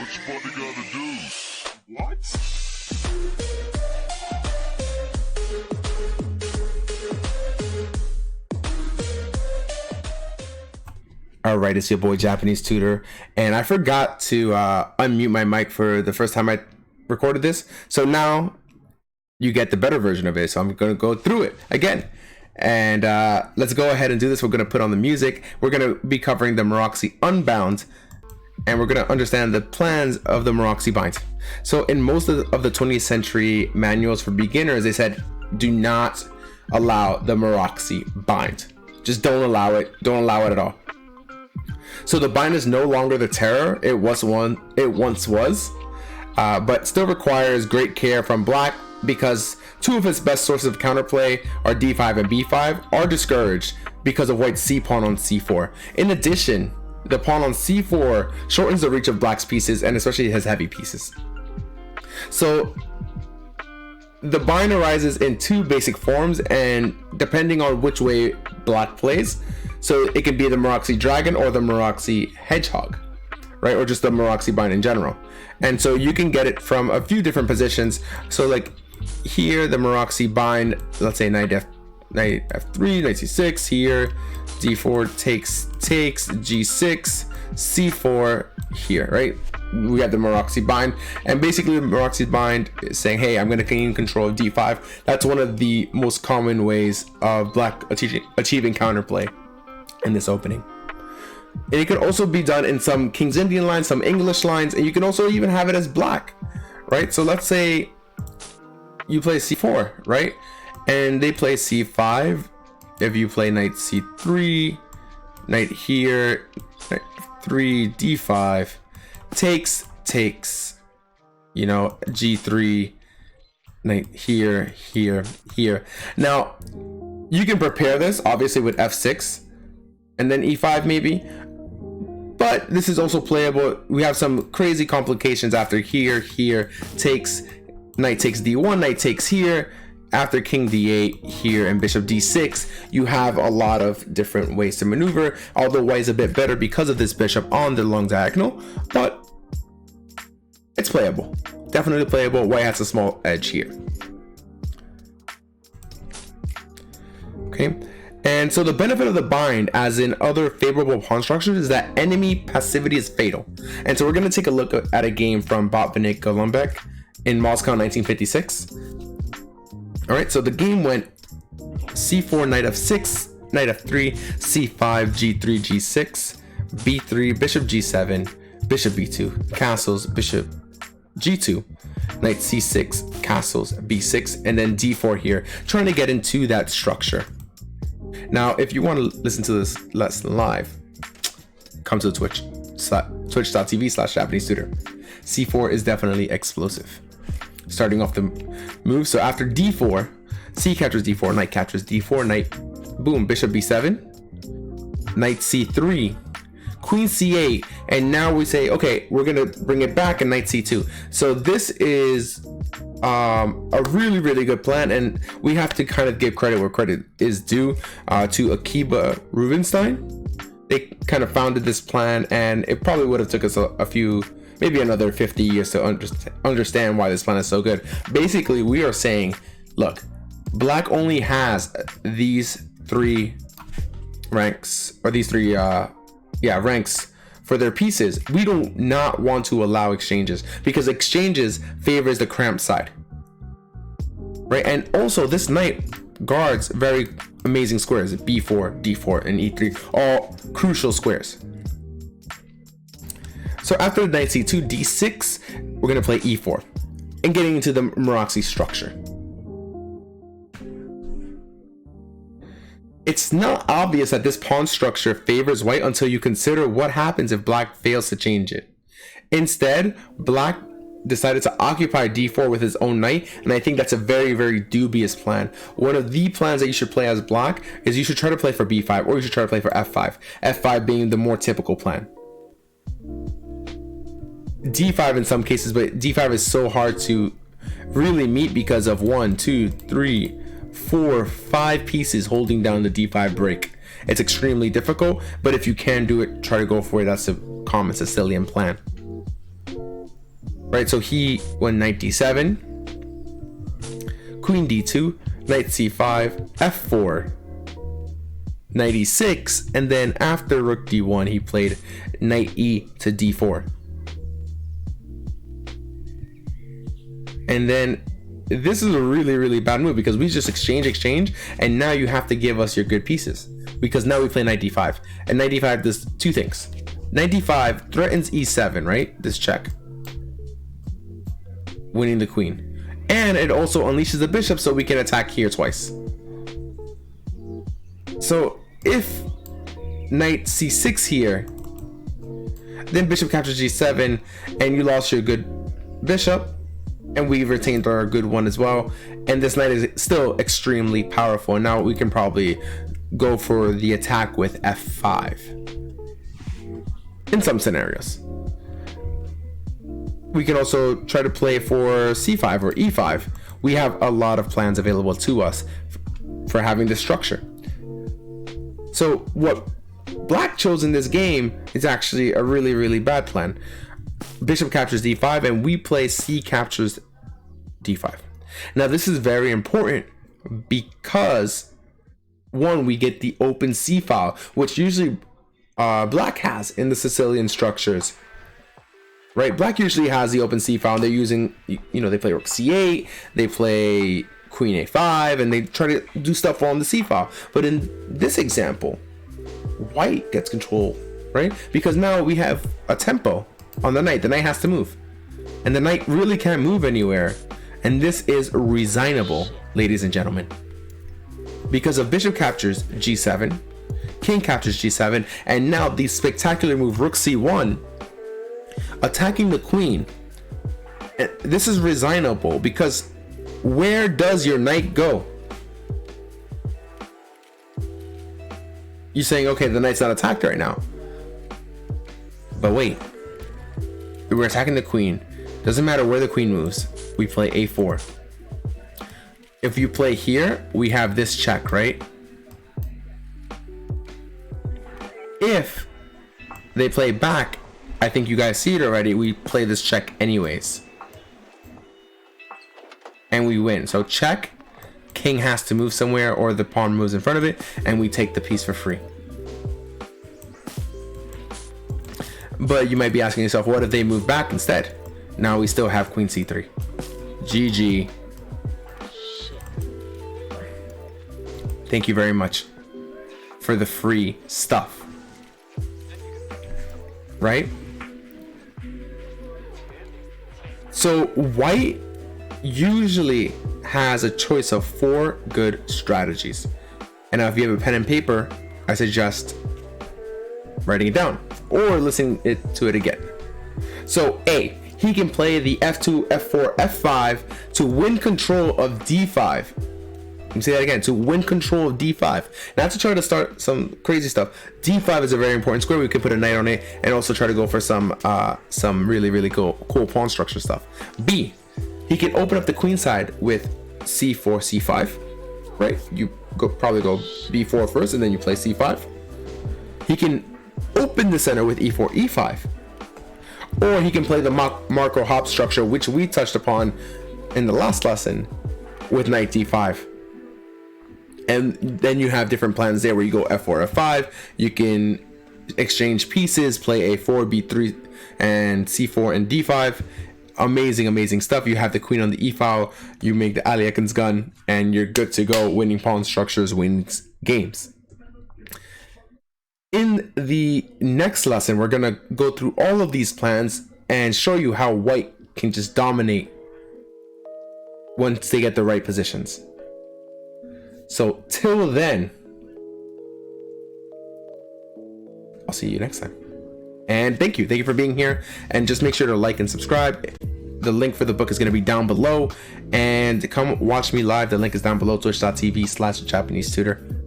much fun you gotta do? What? All right, it's your boy Japanese Tutor, and I forgot to unmute my mic for the first time I recorded this. So now you get the better version of it. So I'm going to go through it again. And let's go ahead and do this. We're going to put on the music. We're going to be covering the Maroczy Unbound, and we're going to understand the plans of the Maroczy Bind. So in most of the 20th century manuals for beginners, they said, do not allow the Maroczy Bind. Just don't allow it. Don't allow it at all. So the bind is no longer the terror it once was, but still requires great care from black because two of its best sources of counterplay are d5 and b5 are discouraged because of white's c pawn on c4. In addition, the pawn on c4 shortens the reach of black's pieces and especially his heavy pieces. So the bind arises in two basic forms, and depending on which way black plays, so it can be the Maroczy Dragon or the Maroczy Hedgehog, right? Or just the Maroczy Bind in general. And so you can get it from a few different positions. So like here, the Maroczy Bind, let's say knight f3, knight c6, here, d4 takes, g6, c4 here, right? We have the Maroczy Bind, and basically the Maroczy Bind is saying, hey, I'm going to gain control of d5. That's one of the most common ways of black achieving counterplay in this opening. And it can also be done in some King's Indian lines, some English lines, and you can also even have it as black, right? So let's say you play c4, right? And they play c5. If you play knight c3, knight here, knight 3, d5, takes, you know, g3, knight here. Now, you can prepare this obviously with f6 and then e5 maybe, but this is also playable. We have some crazy complications after here takes, knight takes d1, knight takes here, after king d8 here and bishop d6. You have a lot of different ways to maneuver, although white is a bit better because of this bishop on the long diagonal, but it's playable, definitely playable. White has a small edge here. Okay, and so the benefit of the bind, as in other favorable pawn structures, is that enemy passivity is fatal. And so we're going to take a look at a game from Botvinnik in Moscow 1956. All right, so the game went c4, knight f6, knight f3, c5, g3, g6, b3, bishop g7, bishop b2, castles, bishop g2, knight c6, castles, b6, and then d4 here, trying to get into that structure. Now, if you want to listen to this lesson live, come to the twitch.tv/JapaneseTutor. c4 is definitely explosive. Starting off the move, so after d4, c captures d4, knight captures d4, knight, boom, bishop b7, knight c3, queen c8, and now we say, okay, we're gonna bring it back in knight c2. So this is a really good plan, and we have to kind of give credit where credit is due to Akiba Rubinstein. They kind of founded this plan, and it probably would have took us a few, maybe another 50 years to understand why this plan is so good. Basically, we are saying, look, black only has these three ranks, or these three ranks for their pieces. We do not want to allow exchanges because exchanges favors the cramped side, right? And also this knight guards very amazing squares, b4, d4, and e3, all crucial squares. So after knight c2, d6, we're gonna play e4 and getting into the Maroczy structure. It's not obvious that this pawn structure favors white until you consider what happens if black fails to change it. Instead, black decided to occupy d4 with his own knight, and I think that's a very dubious plan. One of the plans that you should play as black is you should try to play for b5, or you should try to play for f5, f5 being the more typical plan. d5 in some cases, but d5 is so hard to really meet because of 1, 2, 3, 4, 5 pieces holding down the d5 break. It's extremely difficult, but if you can do it, try to go for it. That's a common Sicilian plan. right? So he went knight d7, queen d2, knight c5, f4, knight e6, and then after rook d1 he played knight e to d4. And then this is a really bad move because we just exchange, and now you have to give us your good pieces, because now we play knight d5, and knight d5 does two things. Knight d5 threatens e7, right? This check, winning the queen, and it also unleashes the bishop so we can attack here twice. So if knight c6 here, then bishop captures g7, and you lost your good bishop, and we retained our good one as well, and this knight is still extremely powerful. And now we can probably go for the attack with f5 in some scenarios. We can also try to play for c5 or e5. We have a lot of plans available to us for having this structure. So what black chose in this game is actually a really bad plan. Bishop captures d5, and we play c captures d5. Now this is very important because one, we get the open c file, which usually black has in the Sicilian structures, right? Black usually has the open c file, and they're using, you know, they play rook c8, they play queen a5, and they try to do stuff on the c file. But in this example, white gets control, right? Because now we have a tempo on the knight. The knight has to move, and the knight really can't move anywhere, and this is resignable, ladies and gentlemen, because of bishop captures g7, king captures g7, and now the spectacular move rook c1, attacking the queen. And this is resignable because where does your knight go? You're saying, okay, the knight's not attacked right now, but wait, we're attacking the queen. Doesn't matter where the queen moves, we play a4. If you play here, we have this check, right? If they play back, I think you guys see it already, we play this check anyways, and we win. So check, king has to move somewhere, or the pawn moves in front of it, and we take the piece for free. But you might be asking yourself, what if they move back instead? Now we still have queen c3. GG. Thank you very much for the free stuff, right? So white usually has a choice of 4 good strategies, and now if you have a pen and paper, I suggest writing it down or listening to it again. So A, he can play the f2, f4, f5 to win control of d5. Let me say that again, to win control of d5. Not to try to start some crazy stuff. d5 is a very important square. We could put a knight on it, and also try to go for some really cool pawn structure stuff. B, he can open up the queen side with c4, c5, right? You probably go b4 first, and then you play c5. He can open the center with e4, e5. Or he can play the Marco Hop structure, which we touched upon in the last lesson, with knight d5. And then you have different plans there where you go f4, f5. You can exchange pieces, play a4, b3, and c4 and d5. Amazing stuff. You have the queen on the e file. You make the Ali Ekin's gun, and you're good to go. Winning pawn structures wins games. In the next lesson, we're gonna go through all of these plans and show you how white can just dominate once they get the right positions. So till then, I'll see you next time. And thank you for being here, and just make sure to like and subscribe. The link for the book is going to be down below, and come watch me live. The link is down below, twitch.tv/JapaneseTutor.